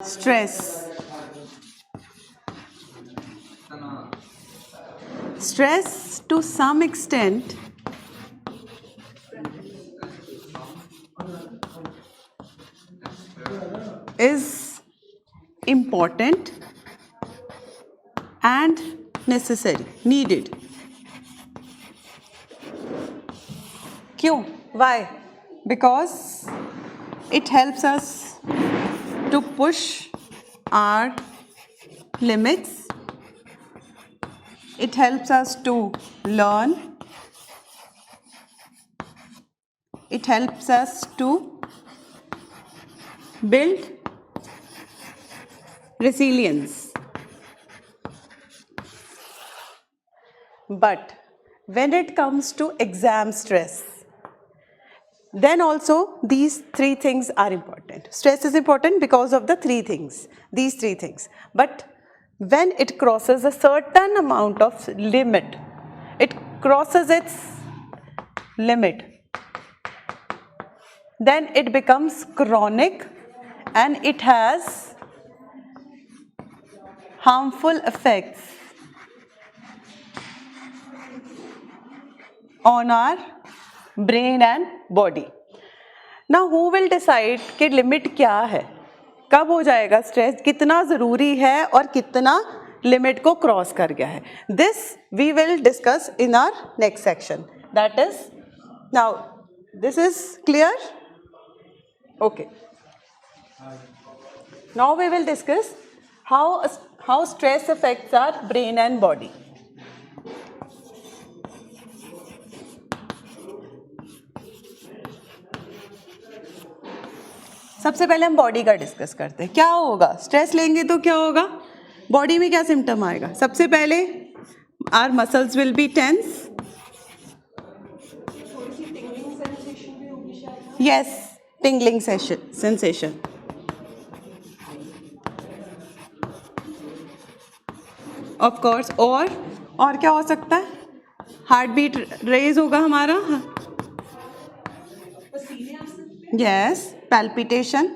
Stress. Stress, to some extent, is important and necessary, needed. क्यों? Why? Because it helps us to push our limits. It helps us to learn. It helps us to build resilience. But when it comes to exam stress, then also these three things are important. Stress is important because of the three things, these three things. But when it crosses a certain amount of limit, it crosses its limit, then it becomes chronic and it has harmful effects on our brain and body. Now who will decide कि limit क्या है, कब हो जाएगा stress, कितना ज़रूरी है और कितना लिमिट को क्रॉस कर गया है. This we will discuss in our next section. That is now this is clear. Okay, now we will discuss how stress affects our brain and body. सबसे पहले हम बॉडी का डिस्कस करते हैं. क्या होगा स्ट्रेस लेंगे तो क्या होगा, बॉडी में क्या सिम्टम आएगा. सबसे पहले our muscles will be tense. Yes, tingling sensation. Of course. और क्या हो सकता है, हार्ट बीट रेज होगा हमारा. Yes, palpitation.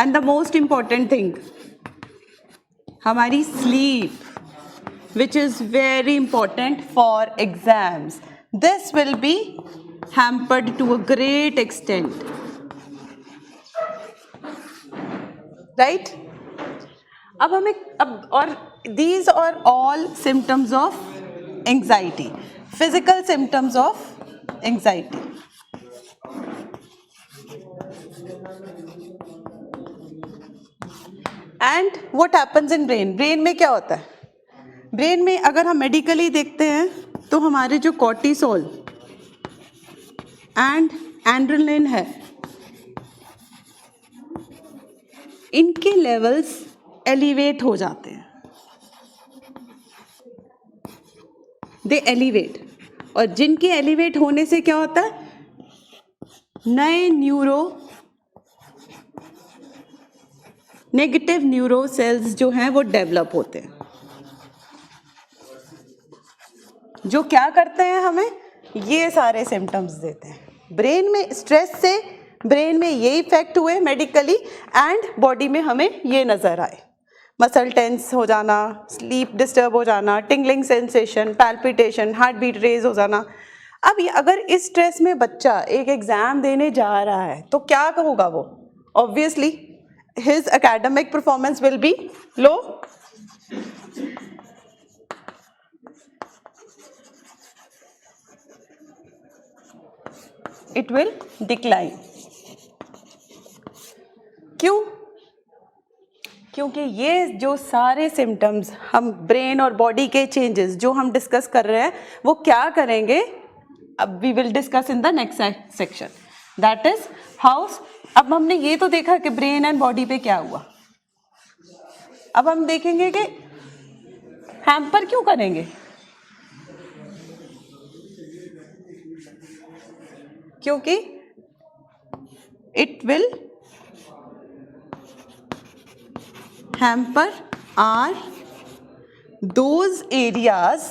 And the most important thing, हमारी sleep, which is very important for exams. This will be hampered to a great extent. Right? अब हमें और these are all symptoms of anxiety, physical symptoms of anxiety. And what happens in brain? brain में क्या होता है, brain में अगर हम मेडिकली देखते हैं तो हमारे जो कॉर्टिसोल एंड एड्रेनलिन है, इनके लेवल्स एलिवेट हो जाते हैं. दे एलिवेट. और जिनके एलिवेट होने से क्या होता है, नए नेगेटिव न्यूरो सेल्स जो हैं वो डेवलप होते हैं, जो क्या करते हैं, हमें ये सारे सिम्टम्स देते हैं. ब्रेन में स्ट्रेस से ब्रेन में ये इफेक्ट हुए मेडिकली, एंड बॉडी में हमें ये नज़र आए, मसल टेंस हो जाना, स्लीप डिस्टर्ब हो जाना, tingling sensation, palpitation, heart beat raise हो जाना. अब अगर इस स्ट्रेस में बच्चा एक एग्ज़ाम देने जा रहा है तो क्या होगा वो, obviously his academic performance will be low. It will decline. क्यों? क्योंकि ये जो सारे सिम्टम्स हम ब्रेन और बॉडी के चेंजेस जो हम डिस्कस कर रहे हैं वो क्या करेंगे, अब we will discuss in the next section. That is how. अब हमने ये तो देखा कि ब्रेन एंड बॉडी पे क्या हुआ. अब हम देखेंगे कि हैम्पर क्यों करेंगे. क्योंकि it will hamper are those areas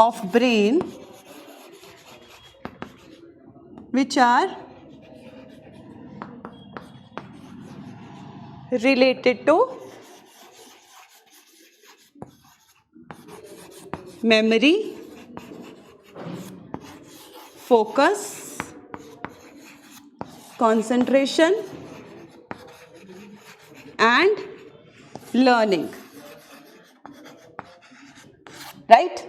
of brain which are related to memory, focus, concentration and learning. Right?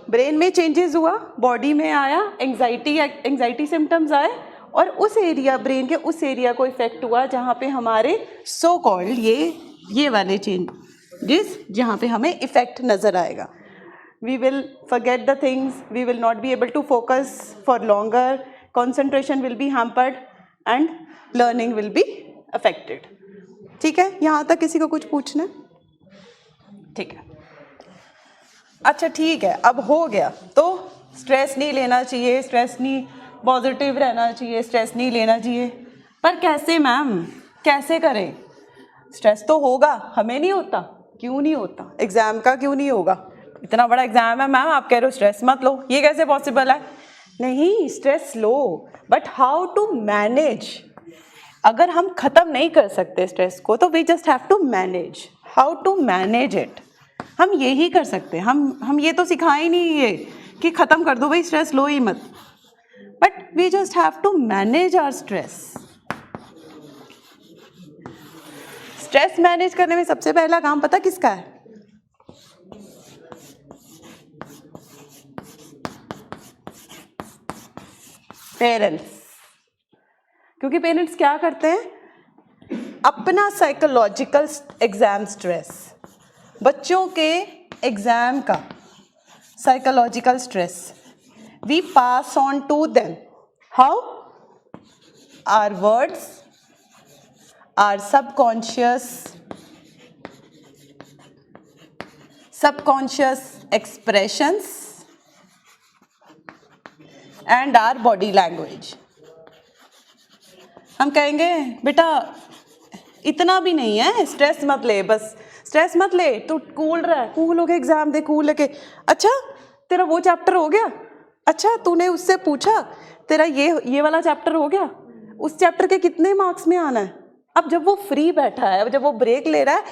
Brain में चेंजेस हुआ, बॉडी में आया, एंजाइटी सिम्टम्स आए और उस एरिया, ब्रेन के उस एरिया को इफेक्ट हुआ जहाँ पे हमारे सो कॉल्ड ये वाले चेंजेस जहाँ पे हमें इफेक्ट नज़र आएगा. We will forget the things, we will not be able to focus for longer, concentration will be hampered and learning will be affected. ठीक है, यहाँ तक किसी को कुछ पूछना है? ठीक है. अच्छा ठीक है, अब हो गया. तो स्ट्रेस नहीं लेना चाहिए, स्ट्रेस नहीं, पॉजिटिव रहना चाहिए, स्ट्रेस नहीं लेना चाहिए. पर कैसे मैम, कैसे करें? स्ट्रेस तो होगा, हमें नहीं होता. क्यों नहीं होता? एग्जाम का क्यों नहीं होगा? इतना बड़ा एग्जाम है मैम, आप कह रहे हो स्ट्रेस मत लो, ये कैसे पॉसिबल है? नहीं, स्ट्रेस लो, बट हाउ टू मैनेज. अगर हम ख़त्म नहीं कर सकते स्ट्रेस को तो we just have to manage. How to manage it, हम यही कर सकते हैं. हम ये तो सिखाए ही नहीं ये कि ख़त्म कर दो भाई स्ट्रेस, लो ही मत, but we just have to manage our stress. Stress manage करने में सबसे पहला काम पता किसका है? पेरेंट्स. क्योंकि पेरेंट्स क्या करते हैं? अपना साइकोलॉजिकल एग्जाम स्ट्रेस, बच्चों के एग्जाम का psychological stress we pass on to them. How? Our words, our subconscious expressions and our body language. हम कहेंगे बेटा इतना भी नहीं है, स्ट्रेस मत ले, बस स्ट्रेस मत ले, तू कूल रहा है, कूल होके एग्जाम दे, कूल लेके. अच्छा तेरा वो चैप्टर हो गया, अच्छा तूने उससे पूछा तेरा ये वाला चैप्टर हो गया, उस चैप्टर के कितने मार्क्स में आना है. अब जब वो फ्री बैठा है, जब वो ब्रेक ले रहा है,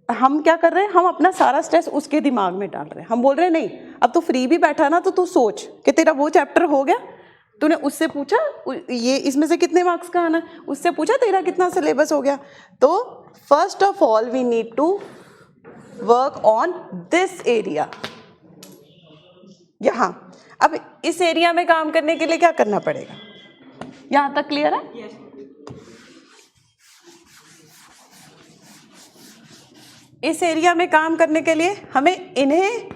हम क्या कर रहे हैं? हम अपना सारा स्ट्रेस उसके दिमाग में डाल रहे हैं. हम बोल रहे हैं नहीं, अब तो फ्री भी बैठा ना, तो तू सोच कि तेरा वो चैप्टर हो गया, तूने उससे पूछा ये इसमें से कितने मार्क्स का आना है, उससे पूछा तेरा कितना सिलेबस हो गया. तो first of all we need to work on this area. यहाँ अब इस एरिया में काम करने के लिए क्या करना पड़ेगा? यहाँ तक क्लियर है? yes. इस एरिया में काम करने के लिए हमें इन्हें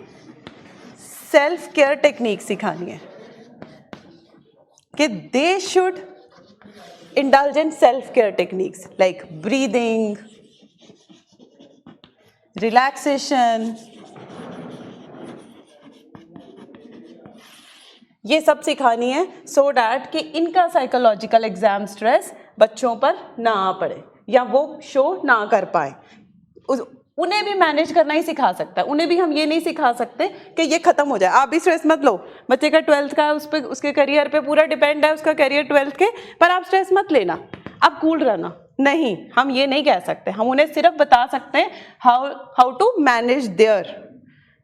सेल्फ केयर टेक्निक सिखानी है कि they should indulge in self care techniques like breathing, relaxation. ये सब सिखानी है सो डैट कि इनका साइकोलॉजिकल एग्जाम स्ट्रेस बच्चों पर ना आ पड़े या वो शो ना कर पाए. उन्हें भी मैनेज करना ही सिखा सकता है. उन्हें भी हम ये नहीं सिखा सकते कि ये खत्म हो जाए, आप भी स्ट्रेस मत लो. बच्चे का 12th का उस पे, उसके करियर पे पूरा डिपेंड है, उसका करियर 12th के, पर आप स्ट्रेस मत लेना, आप कूल रहना. नहीं, हम ये नहीं कह सकते. हम उन्हें सिर्फ बता सकते हैं how to manage their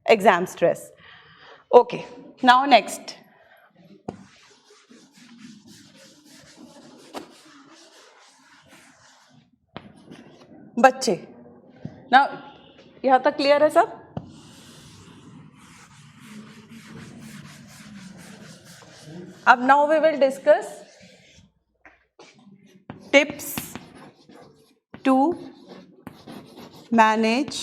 exam stress. Okay, now next. बच्चे, ना यहाँ तक क्लियर है सब? अब now we will discuss tips to manage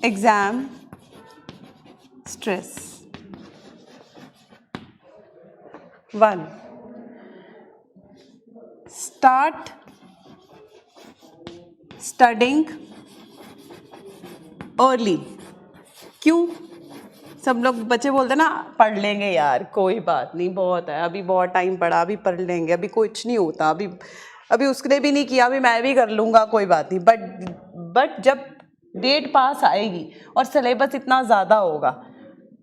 exam stress. 1. Start studying early. क्यों? सब लोग बच्चे बोलते हैं ना पढ़ लेंगे यार, कोई बात नहीं, बहुत है, अभी बहुत टाइम पड़ा, अभी पढ़ लेंगे, अभी कुछ नहीं होता, अभी उसने भी नहीं किया, अभी मैं भी कर लूँगा, कोई बात नहीं. बट जब डेट पास आएगी और सिलेबस इतना ज़्यादा होगा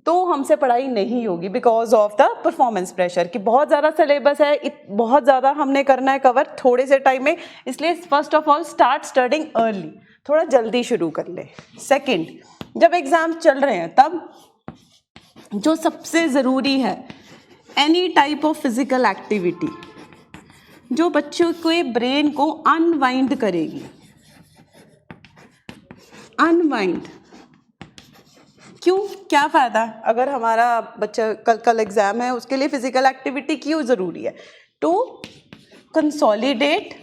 तो हमसे पढ़ाई नहीं होगी because of the performance pressure कि बहुत ज़्यादा सिलेबस है, बहुत ज़्यादा हमने करना है कवर थोड़े से टाइम में, इसलिए first of all start studying early, थोड़ा जल्दी शुरू कर ले। सेकंड, जब एग्ज़ाम चल रहे हैं तब जो सबसे ज़रूरी है, any type of physical activity जो बच्चों के ब्रेन को अनवाइंड करेगी। अनवाइंड क्यों, क्या फ़ायदा? अगर हमारा बच्चा कल एग्ज़ाम है, उसके लिए फिजिकल एक्टिविटी क्यों ज़रूरी है? To consolidate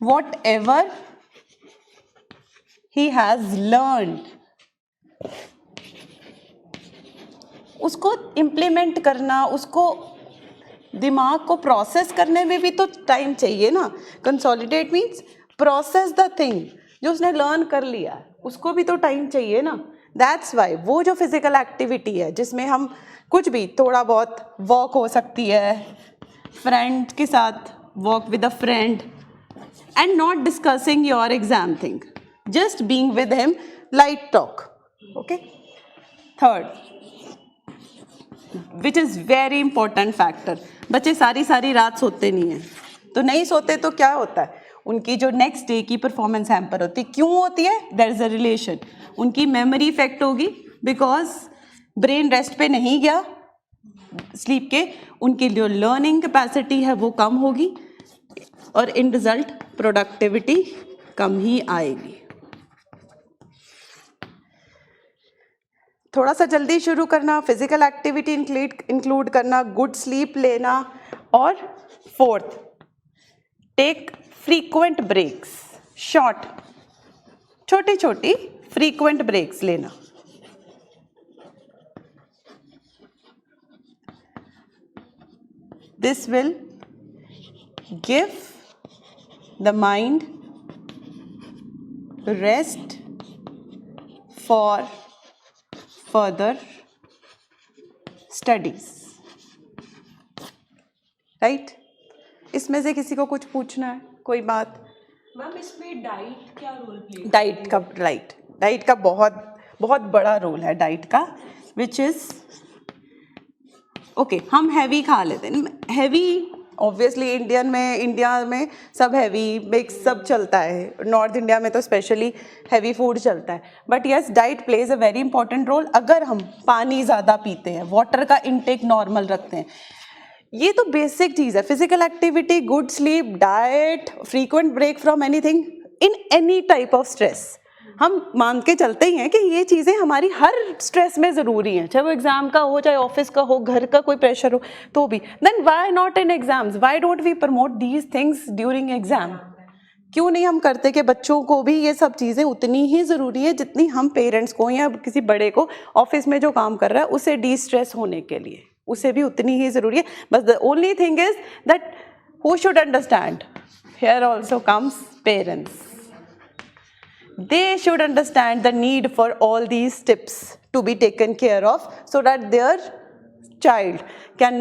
whatever he has learned, उसको इम्प्लीमेंट करना, उसको दिमाग को प्रोसेस करने में भी तो टाइम चाहिए ना। Consolidate means process the thing, जो उसने लर्न कर लिया उसको भी तो टाइम चाहिए ना। दैट्स वाई वो जो फिजिकल एक्टिविटी है जिसमें हम कुछ भी थोड़ा बहुत वॉक हो सकती है, फ्रेंड के साथ walk with a friend and not discussing your exam thing, just being with him, light talk. Okay, third which is very important factor, बच्चे सारी रात सोते नहीं हैं, तो नहीं सोते तो क्या होता है, उनकी जो नेक्स्ट डे की परफॉर्मेंस हैम्पर होती है। क्यों होती है? देयर इज़ अ रिलेशन, उनकी मेमोरी इफेक्ट होगी बिकॉज ब्रेन रेस्ट पे नहीं गया स्लीप के, उनकी जो लर्निंग कैपेसिटी है वो कम होगी और इन रिजल्ट प्रोडक्टिविटी कम ही आएगी। थोड़ा सा जल्दी शुरू करना, फिजिकल एक्टिविटी इंक्लूड करना, गुड स्लीप लेना, और fourth, take frequent breaks, short छोटी छोटी फ्रीक्वेंट ब्रेक्स लेना। This will give the mind rest for further studies, right? इसमें से किसी को कुछ पूछना है, कोई बात? मैम इसमें डाइट क्या रोल प्ले? डाइट का बहुत बड़ा रोल है डाइट का, विच इज़ ओके, हम हैवी खा लेते हैं, हैवी ऑब्वियसली इंडिया में सब हैवी मिक्स सब चलता है, नॉर्थ इंडिया में तो स्पेशली हैवी फूड चलता है, but yes diet plays a very important role. अगर हम पानी ज़्यादा पीते हैं, वाटर का इंटेक नॉर्मल रखते हैं, ये तो बेसिक चीज़ है। Physical activity, good sleep, diet, frequent break from anything in any type of stress, हम मान के चलते ही हैं कि ये चीज़ें हमारी हर स्ट्रेस में ज़रूरी हैं, चाहे वो एग्ज़ाम का हो, चाहे ऑफिस का हो, घर का कोई प्रेशर हो तो भी। Then why not in exams, why don't we promote these things during exam? क्यों नहीं हम करते कि बच्चों को भी ये सब चीज़ें उतनी ही ज़रूरी है जितनी हम पेरेंट्स को या किसी बड़े को ऑफिस में जो काम कर रहा है उसे डी स्ट्रेस होने के लिए, उसे भी उतनी ही ज़रूरी है। बस the only thing is that who should understand, here also comes parents, they should understand the need for all these tips to be taken care of so that their child can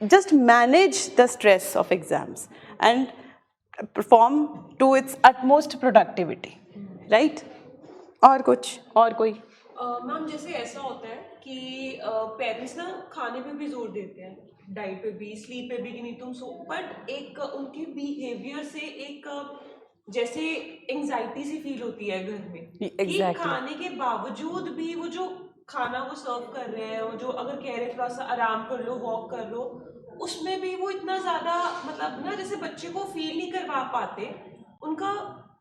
just manage the stress of exams and perform to its utmost productivity, right? और कुछ और कोई? Ma'am जैसे ऐसा होता है कि parents ना खाने पे भी जोर देते हैं, डाइट पे भी, स्लीप पे भी कि नहीं तुम सो, बट एक उनके बिहेवियर से एक जैसे एंजाइटी सी फील होती है घर में कि खाने के बावजूद भी वो जो खाना वो सर्व कर रहे हैं, वो जो अगर कह रहे थोड़ा सा आराम कर लो, वॉक कर लो, उसमें भी वो इतना ज्यादा मतलब ना जैसे बच्चे को फील नहीं करवा पाते, उनका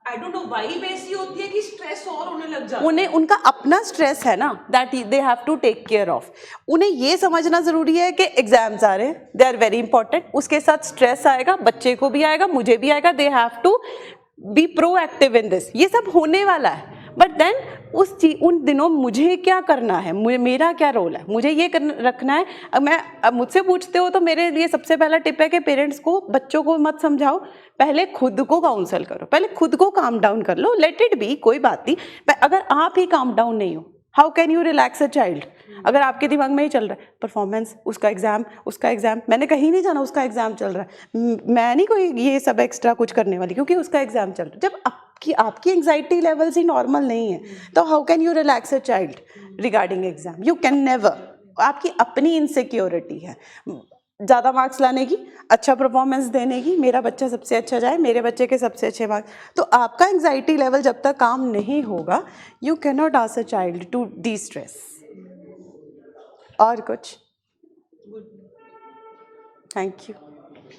आई डोंट नो वाइब ऐसी होती है कि स्ट्रेस और होने लग जाता है। उन्हें उनका अपना स्ट्रेस है ना, that they have to take care of. उन्हें ये समझना जरूरी है कि एग्जाम्स आ रहे हैं, दे आर वेरी इंपॉर्टेंट, उसके साथ स्ट्रेस आएगा, बच्चे को भी आएगा, मुझे भी आएगा, they have to be proactive in this, ये सब होने वाला है। बट देन उन दिनों मुझे क्या करना है, मेरा क्या रोल है, मुझे ये रखना है। अब मुझसे पूछते हो तो मेरे लिए सबसे पहला टिप है कि पेरेंट्स को बच्चों को मत समझाओ, पहले खुद को काउंसल करो, पहले खुद को काम डाउन कर लो, लेट इट बी, कोई बात नहीं। अगर आप ही काम डाउन नहीं हो, how can you relax a child? अगर आपके दिमाग में ही चल रहा है परफॉर्मेंस, उसका एग्जाम, मैंने कहीं नहीं जाना, उसका एग्जाम चल रहा है, मैं नहीं कोई ये सब एक्स्ट्रा कुछ करने वाली क्योंकि उसका एग्जाम चल रहा है। जब आपकी आपकी एंग्जाइटी लेवल्स ही नॉर्मल नहीं है, तो how can you relax a child regarding exam? You can never. आपकी अपनी इनसिक्योरिटी है ज़्यादा मार्क्स लाने की, अच्छा परफॉर्मेंस देने की, मेरा बच्चा सबसे अच्छा जाए, मेरे बच्चे के सबसे अच्छे मार्क्स। तो आपका एंग्जाइटी लेवल जब तक काम नहीं होगा, you can not ask a child to destress. और कुछ? गुड। Thank you.